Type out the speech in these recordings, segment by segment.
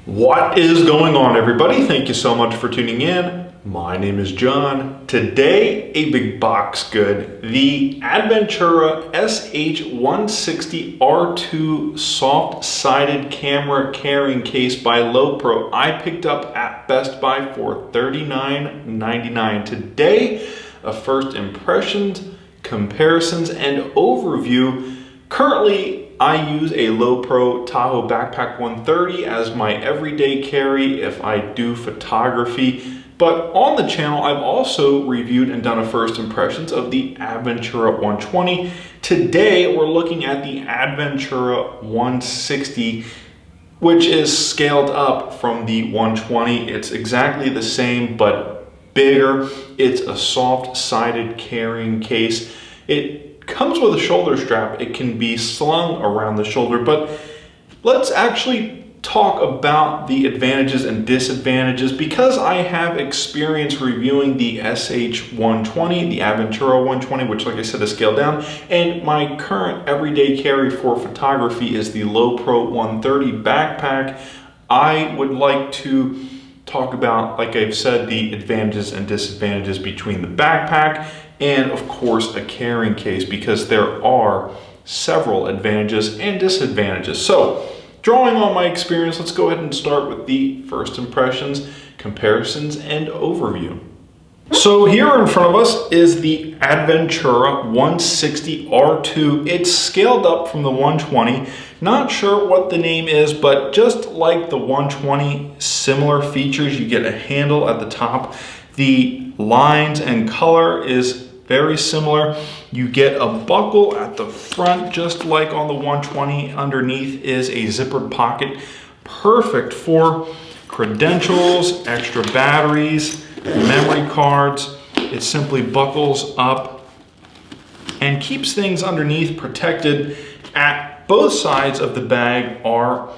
What is going on, everybody? Thank you so much for tuning in. My name is John. Today, a big box good. The Adventura SH160R2 soft-sided camera carrying case by Lowepro. I picked up at Best Buy for $39.99. Today, a first impressions, comparisons, and overview. Currently, I use a Lowepro Tahoe Backpack 130 as my everyday carry if I do photography. But on the channel, I've also reviewed and done a first impressions of the Adventura 120. Today, we're looking at the Adventura 160, which is scaled up from the 120. It's exactly the same, but bigger. It's a soft-sided carrying case. It comes with a shoulder strap. It can be slung around the shoulder, but let's actually talk about the advantages and disadvantages because I have experience reviewing the SH120, the Adventura 120, which, like I said, is scaled down, and my current everyday carry for photography is the Lowepro 130 backpack. I would like to talk about, like I've said, the advantages and disadvantages between the backpack and, of course, a carrying case, because there are several advantages and disadvantages. So, drawing on my experience, let's go ahead and start with the first impressions, comparisons, and overview. So here in front of us is the Adventura 160R2. It's scaled up from the 120. Not sure what the name is, but just like the 120, similar features. You get a handle at the top. The lines and color is very similar. You get a buckle at the front, just like on the 120. Underneath is a zippered pocket, perfect for credentials, extra batteries, memory cards. It simply buckles up and keeps things underneath protected. At both sides of the bag are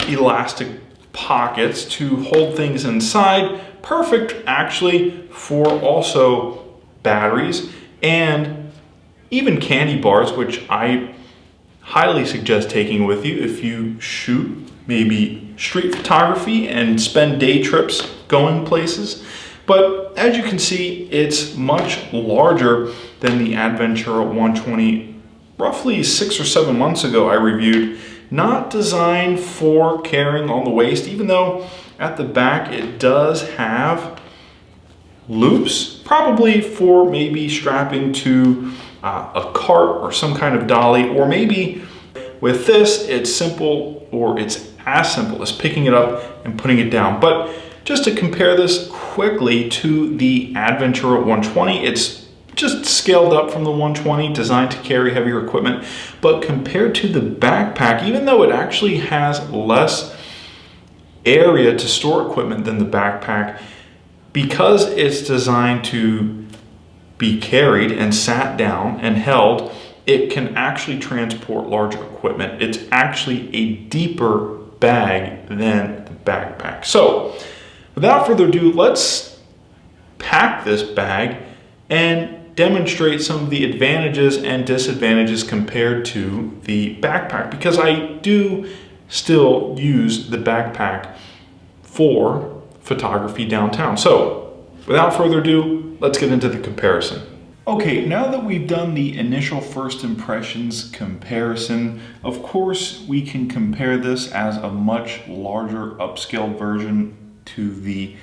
elastic pockets to hold things inside. Perfect, actually, for also batteries and even candy bars, which I highly suggest taking with you if you shoot maybe street photography and spend day trips going places. But as you can see, it's much larger than the Adventura 120. Roughly 6 or 7 months ago I reviewed. Not designed for carrying on the waist, even though at the back it does have loops, probably for maybe strapping to a cart or some kind of dolly, or maybe with this it's simple, or it's as simple as picking it up and putting it down. But just to compare this quickly to the Adventura 120, it's just scaled up from the 120, designed to carry heavier equipment. But compared to the backpack, even though it actually has less area to store equipment than the backpack, because it's designed to be carried and sat down and held, it can actually transport larger equipment. It's actually a deeper bag than the backpack. So, without further ado, let's pack this bag and demonstrate some of the advantages and disadvantages compared to the backpack, because I do still use the backpack for photography downtown. So, without further ado, let's get into the comparison. Okay, now that we've done the initial first impressions comparison, of course we can compare this as a much larger upscaled version to the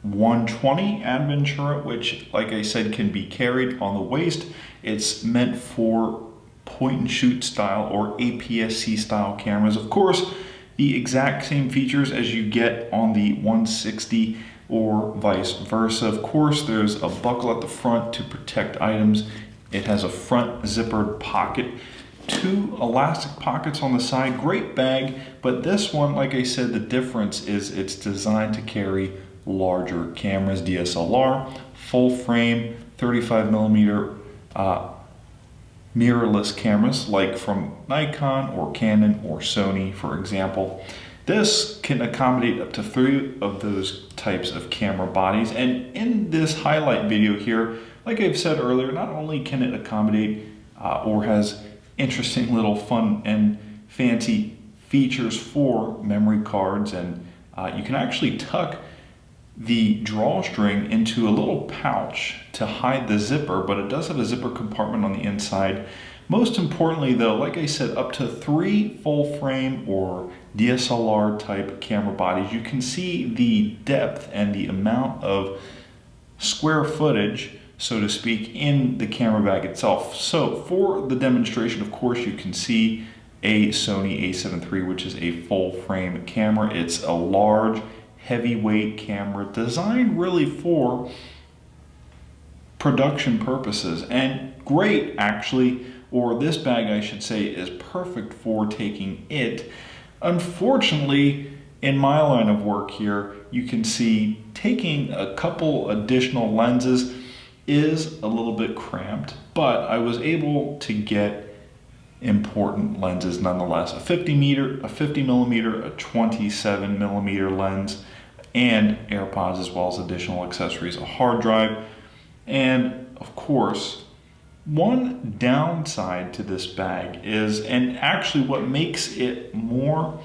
120 Adventura, which, like I said, can be carried on the waist. It's meant for point and shoot style or APS-C style cameras. Of course, the exact same features as you get on the 160 or vice versa. Of course, there's a buckle at the front to protect items. It has a front zippered pocket, 2 elastic pockets on the side. Great bag, but this one, like I said, the difference is it's designed to carry larger cameras, DSLR, full frame, 35mm mirrorless cameras like from Nikon or Canon or Sony, for example. This can accommodate up to 3 of those types of camera bodies. And in this highlight video here, like I've said earlier, not only can it accommodate or has interesting little fun and fancy features for memory cards, and you can actually tuck the drawstring into a little pouch to hide the zipper, but it does have a zipper compartment on the inside. Most importantly though, like I said, up to 3 full frame or DSLR type camera bodies. You can see the depth and the amount of square footage, so to speak, in the camera bag itself. So for the demonstration, of course, you can see a Sony a7 III, which is a full frame camera. It's a large, heavyweight camera designed really for production purposes, and great actually, or this bag I should say, is perfect for taking it. Unfortunately, in my line of work here, you can see taking a couple additional lenses is a little bit cramped, but I was able to get important lenses nonetheless. A 50 millimeter, a 27 millimeter lens, and AirPods, as well as additional accessories, a hard drive, and of course, one downside to this bag is, and actually what makes it more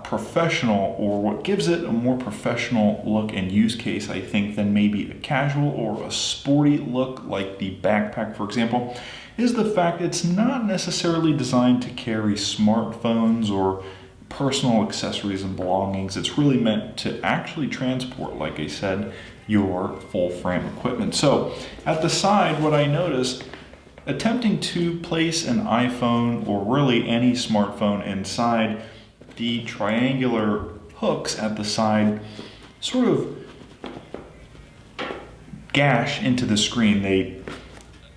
professional, or what gives it a more professional look and use case, I think, than maybe a casual or a sporty look like the backpack, for example, is the fact it's not necessarily designed to carry smartphones or personal accessories and belongings. It's really meant to actually transport, like I said, your full frame equipment. So at the side, what I noticed, attempting to place an iPhone or really any smartphone inside, the triangular hooks at the side sort of gash into the screen. They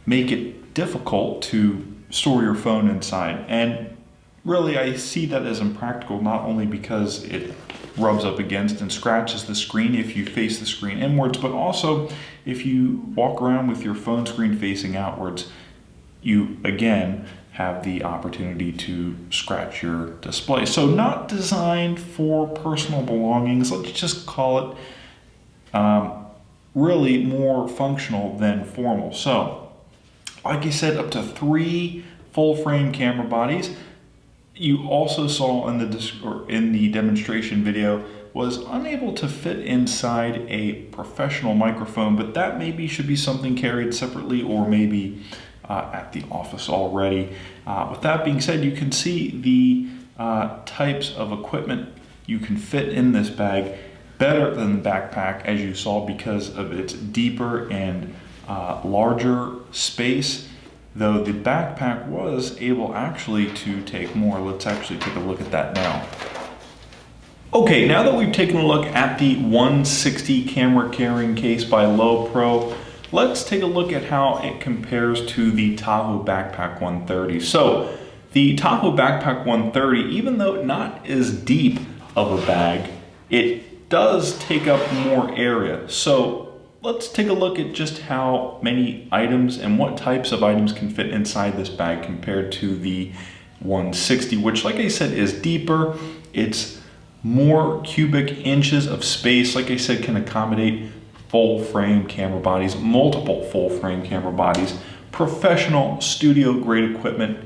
make it difficult to store your phone inside, and really I see that as impractical, not only because it rubs up against and scratches the screen if you face the screen inwards, but also if you walk around with your phone screen facing outwards, you again have the opportunity to scratch your display. So not designed for personal belongings. Let's just call it really more functional than formal. So like I said, up to 3 full frame camera bodies. You also saw in the demonstration video was unable to fit inside a professional microphone, but that maybe should be something carried separately, or maybe at the office already. With that being said, you can see the types of equipment you can fit in this bag better than the backpack, as you saw, because of its deeper and larger space, though the backpack was able actually to take more. Let's actually take a look at that now. Okay, now that we've taken a look at the 160 camera carrying case by Lowepro, let's take a look at how it compares to the Tahoe Backpack 130. So the Tahoe Backpack 130, even though not as deep of a bag, it does take up more area. So let's take a look at just how many items and what types of items can fit inside this bag compared to the 160, which, like I said, is deeper. It's more cubic inches of space. Like I said, can accommodate full frame camera bodies, multiple full frame camera bodies, professional studio grade equipment.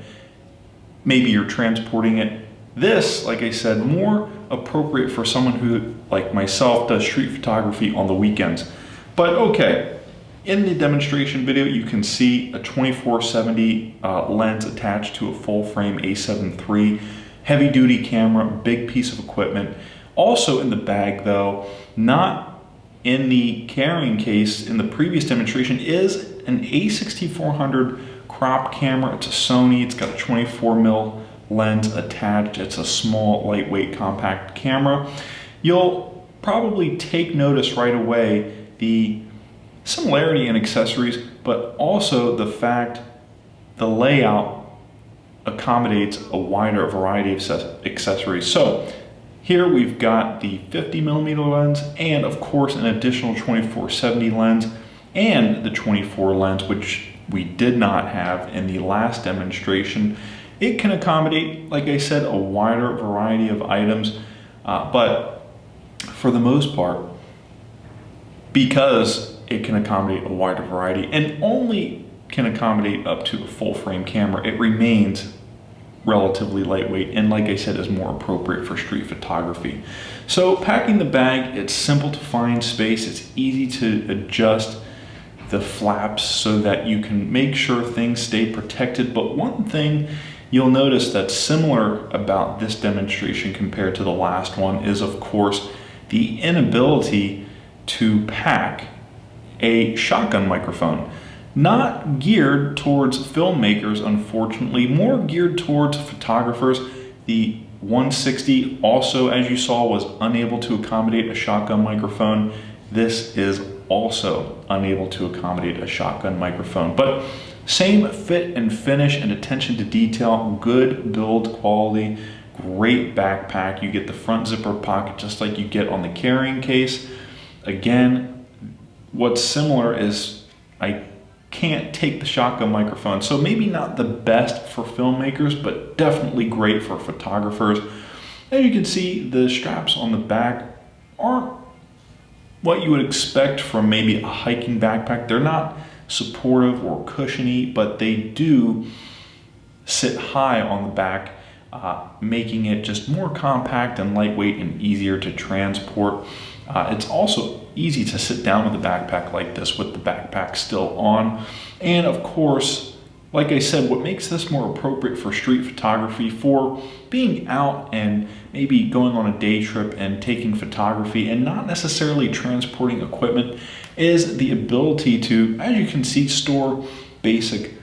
Maybe you're transporting it. This, like I said, more appropriate for someone who, like myself, does street photography on the weekends. But okay, in the demonstration video, you can see a 2470 lens attached to a full frame a7 III, heavy duty camera, big piece of equipment. Also in the bag though, not in the carrying case in the previous demonstration, is an a6400 crop camera. It's a Sony, it's got a 24mm lens attached. It's a small, lightweight, compact camera. You'll probably take notice right away the similarity in accessories, but also the fact the layout accommodates a wider variety of accessories. So here we've got the 50mm lens, and of course an additional 2470 lens, and the 24 lens, which we did not have in the last demonstration. It can accommodate, like I said, a wider variety of items, but for the most part, because it can accommodate a wider variety and only can accommodate up to a full frame camera, it remains relatively lightweight, and like I said, is more appropriate for street photography. So packing the bag, it's simple to find space. It's easy to adjust the flaps so that you can make sure things stay protected. But one thing you'll notice that's similar about this demonstration compared to the last one is, of course, the inability to pack a shotgun microphone. Not geared towards filmmakers, unfortunately, more geared towards photographers. The 160 also, as you saw, was unable to accommodate a shotgun microphone. This is also unable to accommodate a shotgun microphone, but same fit and finish and attention to detail, good build quality, great backpack. You get the front zipper pocket just like you get on the carrying case. Again, what's similar is I can't take the shotgun microphone, so maybe not the best for filmmakers, but definitely great for photographers. As you can see, the straps on the back aren't what you would expect from maybe a hiking backpack. They're not supportive or cushiony, but they do sit high on the back, making it just more compact and lightweight and easier to transport. It's also easy to sit down with a backpack like this with the backpack still on. And of course, like I said, what makes this more appropriate for street photography, for being out and maybe going on a day trip and taking photography and not necessarily transporting equipment, is the ability to, as you can see, store basic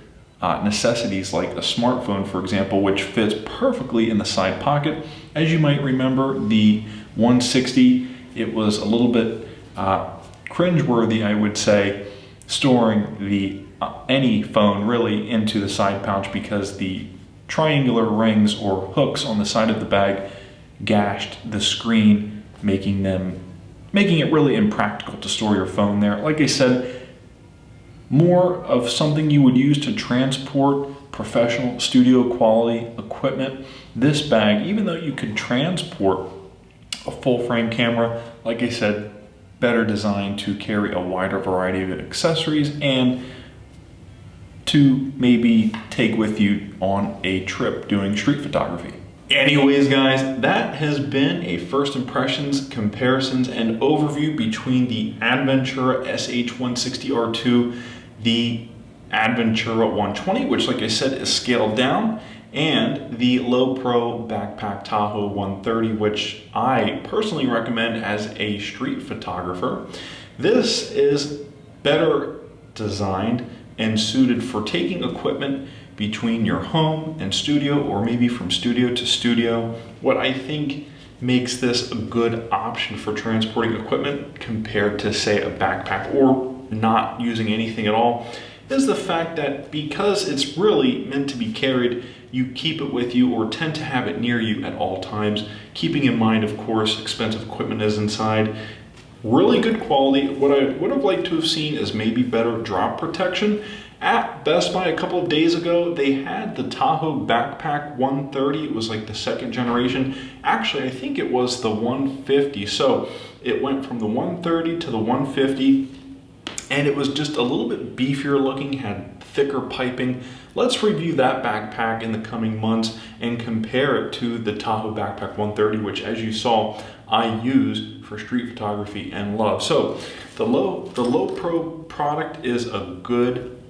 necessities like a smartphone, for example, which fits perfectly in the side pocket. As you might remember, the 160, it was a little bit cringeworthy, I would say, storing the any phone really into the side pouch, because the triangular rings or hooks on the side of the bag gashed the screen, making it really impractical to store your phone there. Like I said, more of something you would use to transport professional studio quality equipment. This bag, even though you could transport a full frame camera, like I said, better designed to carry a wider variety of accessories and to maybe take with you on a trip doing street photography. Anyways, guys, that has been a first impressions, comparisons, and overview between the Adventura SH160R2, the Adventura 120, which, like I said, is scaled down, and the Lowepro Backpack Tahoe 130, which I personally recommend as a street photographer. This is better designed and suited for taking equipment between your home and studio, or maybe from studio to studio. What I think makes this a good option for transporting equipment compared to, say, a backpack or not using anything at all is the fact that because it's really meant to be carried, you keep it with you or tend to have it near you at all times, keeping in mind, of course, expensive equipment is inside. Really good quality. What I would have liked to have seen is maybe better drop protection. At Best Buy a couple of days ago, they had the Tahoe Backpack 130. It was like the second generation. Actually, I think it was the 150. So it went from the 130 to the 150, and it was just a little bit beefier looking, had thicker piping. Let's review that backpack in the coming months and compare it to the Tahoe Backpack 130, which, as you saw, I use for street photography and love. So the Lowepro product is a good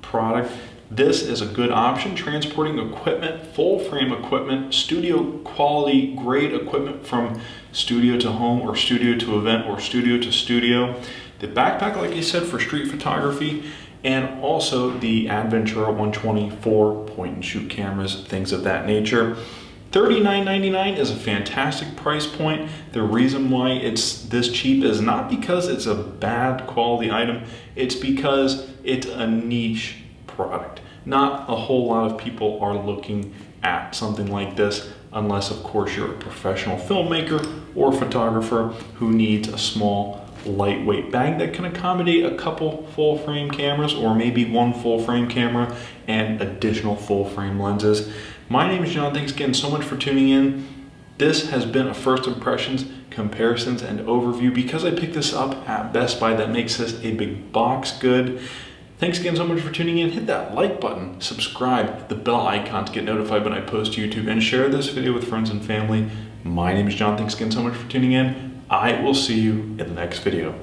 product. This is a good option, transporting equipment, full frame equipment, studio quality, great equipment from studio to home or studio to event or studio to studio. The backpack, like I said, for street photography, and also the Adventura 120 for point and shoot cameras, things of that nature. $39.99 is a fantastic price point. The reason why it's this cheap is not because it's a bad quality item, it's because it's a niche product. Not a whole lot of people are looking at something like this, unless of course you're a professional filmmaker or photographer who needs a small lightweight bag that can accommodate a couple full frame cameras, or maybe one full frame camera and additional full frame lenses. My name is John. Thanks again so much for tuning in. This has been a first impressions, comparisons, and overview. Because I picked this up at Best Buy, that makes this a big box good. Thanks again so much for tuning in. Hit that like button, subscribe, hit the bell icon to get notified when I post to YouTube, and share this video with friends and family. My name is John. Thanks again so much for tuning in. I will see you in the next video.